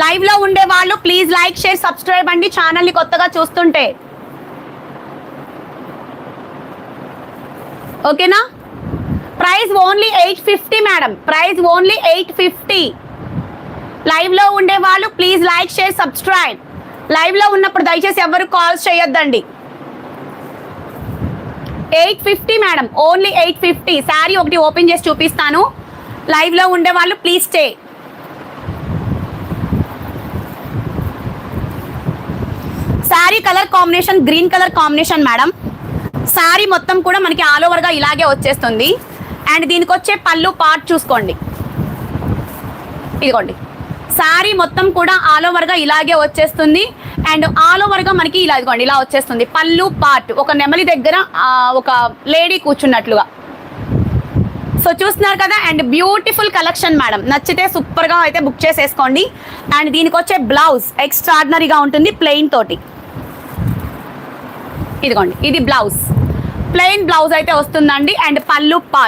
Live లో ఉండే వాళ్ళు ప్లీజ్ లైక్ షేర్ సబ్స్క్రైబ్ అండి ఛానల్ ని కొత్తగా చూస్తుంటే. ఓకేనా? Price only 850 madam, price only 850. Live లో ఉండే వాళ్ళు please like share subscribe. Live లో ఉన్నప్పుడు దయచేసి ఎవరు కాల్స్ చేయొద్దండి. 850 మేడం, ఓన్లీ 850. శారీ ఒకటి ఓపెన్ చేసి చూపిస్తాను. లైవ్ లో ఉండే వాళ్ళు please stay. Sari colour combination green colour combination madam. Sari మొత్తం కూడా మనకి ఆల్ ఓవర్ గా ఇలాగే వచ్చేస్తుంది. అండ్ దీనికి వచ్చే పళ్ళు పార్ట్ చూసుకోండి, ఇదిగోండి. శారీ మొత్తం కూడా ఆల్ ఓవర్ గా ఇలాగే వచ్చేస్తుంది. అండ్ ఆల్ ఓవర్ గా మనకి ఇలా ఇదిగోండి ఇలా వచ్చేస్తుంది. పళ్ళు పార్ట్ ఒక నెమలి దగ్గర ఒక లేడీ కూర్చున్నట్లుగా. సో చూస్తున్నారు కదా. అండ్ బ్యూటిఫుల్ కలెక్షన్ మేడం, నచ్చితే సూపర్ గా అయితే బుక్ చేసేసుకోండి. అండ్ దీనికి వచ్చే బ్లౌజ్ ఎక్స్ట్రాడినరీగా ఉంటుంది ప్లెయిన్ తోటి. ఇదిగోండి ఇది బ్లౌజ్, ప్లెయిన్ బ్లౌజ్ అయితే వస్తుందండి. అండ్ పళ్ళు పార్ట్